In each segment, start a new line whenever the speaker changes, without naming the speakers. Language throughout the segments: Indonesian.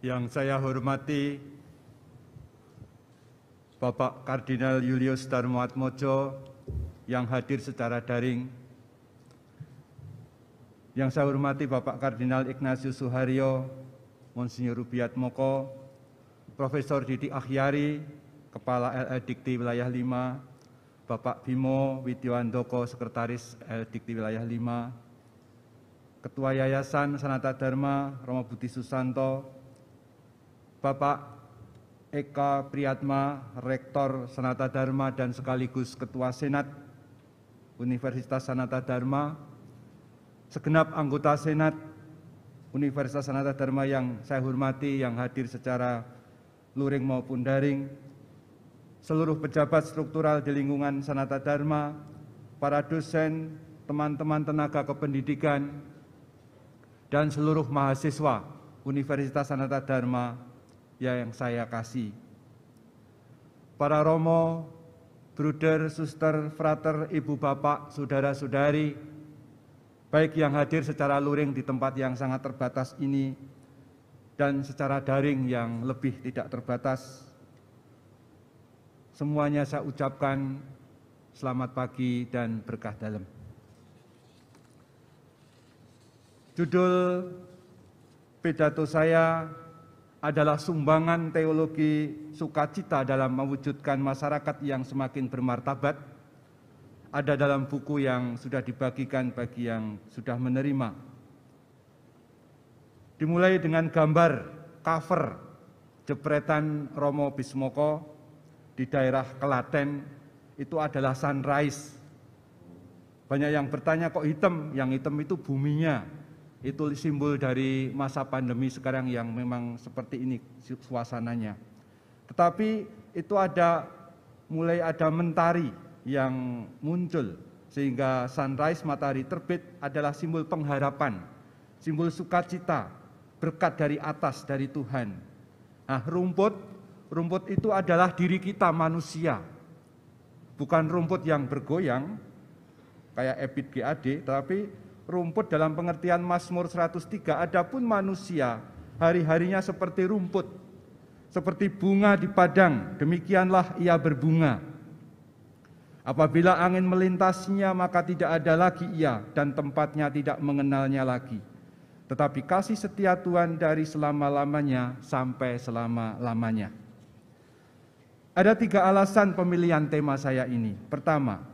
Yang saya hormati Bapak Kardinal Julius Darmoatmojo yang hadir secara daring, yang saya hormati Bapak Kardinal Ignatius Suharyo, Monsinyur Rubiatmoko, Profesor Didi Akhyari, Kepala LL Dikti Wilayah 5, Bapak Bimo Widyoandoko, Sekretaris LL Dikti Wilayah 5, Ketua Yayasan Sanata Dharma Romo Budi Susanto, Bapak Eka Priyatma, Rektor Sanata Dharma dan sekaligus Ketua Senat Universitas Sanata Dharma, segenap anggota Senat Universitas Sanata Dharma yang saya hormati, yang hadir secara luring maupun daring, seluruh pejabat struktural di lingkungan Sanata Dharma, para dosen, teman-teman tenaga kependidikan, dan seluruh mahasiswa Universitas Sanata Dharma yang saya kasih. Para romo, bruder, suster, frater, ibu bapak, saudara-saudari, baik yang hadir secara luring di tempat yang sangat terbatas ini dan secara daring yang lebih tidak terbatas, semuanya saya ucapkan selamat pagi dan berkah dalam. Judul pidato saya adalah sumbangan teologi sukacita dalam mewujudkan masyarakat yang semakin bermartabat. Ada dalam buku yang sudah dibagikan bagi yang sudah menerima. Dimulai dengan gambar cover jepretan Romo Bismoko di daerah Klaten, itu adalah sunrise. Banyak yang bertanya kok hitam, yang hitam itu buminya. Itu simbol dari masa pandemi sekarang yang memang seperti ini suasananya. Tetapi itu mulai ada mentari yang muncul, sehingga sunrise, matahari terbit, adalah simbol pengharapan, simbol sukacita, berkat dari atas, dari Tuhan. Nah, rumput itu adalah diri kita manusia, bukan rumput yang bergoyang kayak Ebit GAD, tetapi rumput dalam pengertian Mazmur 103, adapun manusia hari-harinya seperti rumput, seperti bunga di padang, demikianlah ia berbunga. Apabila angin melintasinya, maka tidak ada lagi ia, dan tempatnya tidak mengenalnya lagi. Tetapi kasih setia Tuhan dari selama-lamanya sampai selama-lamanya. Ada 3 alasan pemilihan tema saya ini. Pertama,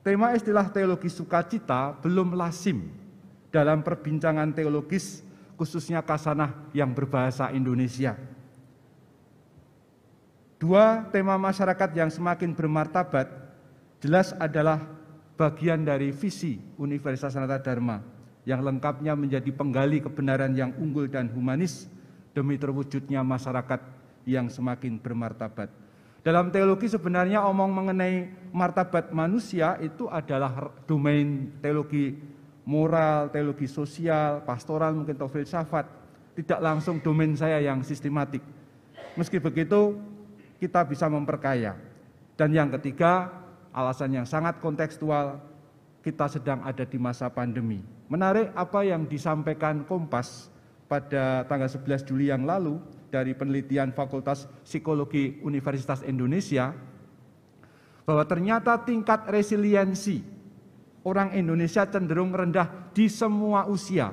tema istilah teologi sukacita belum lazim dalam perbincangan teologis, khususnya kasanah yang berbahasa Indonesia. 2, tema masyarakat yang semakin bermartabat jelas adalah bagian dari visi Universitas Sanata Dharma yang lengkapnya menjadi penggali kebenaran yang unggul dan humanis demi terwujudnya masyarakat yang semakin bermartabat. Dalam teologi sebenarnya omong mengenai martabat manusia itu adalah domain teologi moral, teologi sosial, pastoral, mungkin atau filsafat, tidak langsung domain saya yang sistematik. Meski begitu, kita bisa memperkaya. Dan yang ketiga, alasan yang sangat kontekstual, kita sedang ada di masa pandemi. Menarik apa yang disampaikan Kompas pada tanggal 11 Juli yang lalu, dari penelitian Fakultas Psikologi Universitas Indonesia, bahwa ternyata tingkat resiliensi orang Indonesia cenderung rendah di semua usia.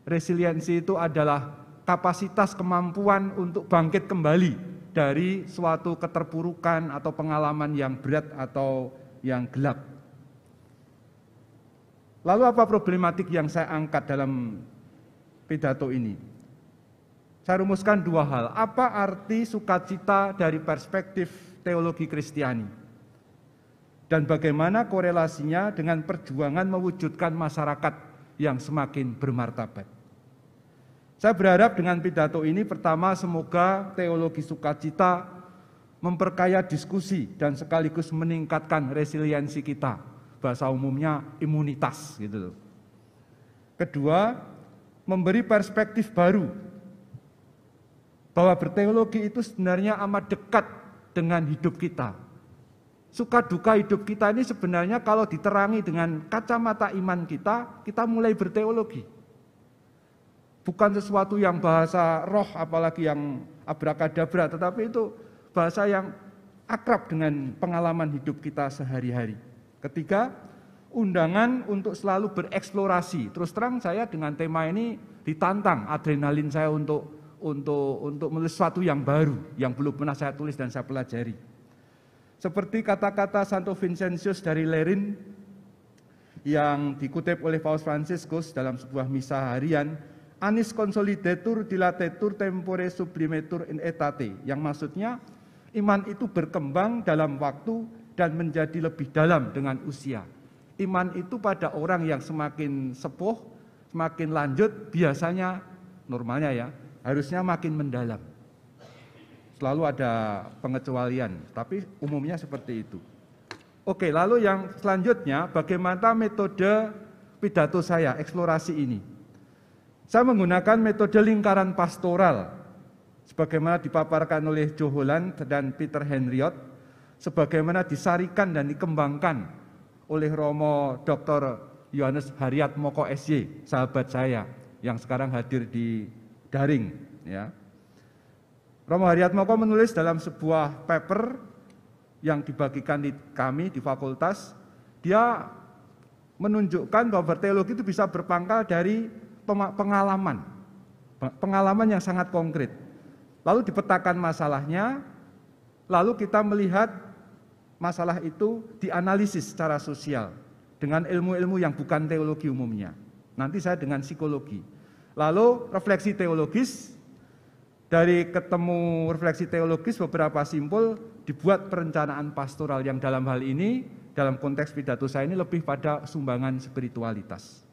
Resiliensi itu adalah kapasitas kemampuan untuk bangkit kembali dari suatu keterpurukan atau pengalaman yang berat atau yang gelap. Lalu apa problematik yang saya angkat dalam pidato ini? Saya rumuskan 2 hal. Apa arti sukacita dari perspektif teologi Kristiani? Dan bagaimana korelasinya dengan perjuangan mewujudkan masyarakat yang semakin bermartabat? Saya berharap dengan pidato ini, pertama, semoga teologi sukacita memperkaya diskusi dan sekaligus meningkatkan resiliensi kita. Bahasa umumnya imunitas gitu loh. Kedua, memberi perspektif baru bahwa berteologi itu sebenarnya amat dekat dengan hidup kita. Suka duka hidup kita ini sebenarnya kalau diterangi dengan kacamata iman kita, kita mulai berteologi. Bukan sesuatu yang bahasa roh apalagi yang abrakadabra, tetapi itu bahasa yang akrab dengan pengalaman hidup kita sehari-hari. Ketiga, undangan untuk selalu bereksplorasi. Terus terang saya dengan tema ini ditantang adrenalin saya untuk menulis sesuatu yang baru, yang belum pernah saya tulis dan saya pelajari. Seperti kata-kata Santo Vincentius dari Lerin yang dikutip oleh Paus Fransiskus dalam sebuah misa harian, Anis consolidetur dilatetur tempore sublimetur in etate, yang maksudnya iman itu berkembang dalam waktu dan menjadi lebih dalam dengan usia. Iman itu pada orang yang semakin sepuh, semakin lanjut, biasanya normalnya ya, harusnya makin mendalam. Selalu ada pengecualian, tapi umumnya seperti itu. Oke, lalu yang selanjutnya, bagaimana metode pidato saya, eksplorasi ini. Saya menggunakan metode lingkaran pastoral, sebagaimana dipaparkan oleh Joe Holland dan Peter Henriot, sebagaimana disarikan dan dikembangkan oleh Romo Dr. Yohanes Haryatmoko SY, sahabat saya yang sekarang hadir di daring. Ya. Romo Haryatmoko menulis dalam sebuah paper yang dibagikan di kami di fakultas, dia menunjukkan bahwa berteologi itu bisa berpangkal dari pengalaman yang sangat konkret. Lalu dipetakan masalahnya, lalu kita melihat masalah itu dianalisis secara sosial dengan ilmu-ilmu yang bukan teologi umumnya. Nanti saya dengan psikologi. Lalu refleksi teologis, dari ketemu refleksi teologis beberapa simpul dibuat perencanaan pastoral yang dalam hal ini, dalam konteks pidato saya ini lebih pada sumbangan spiritualitas.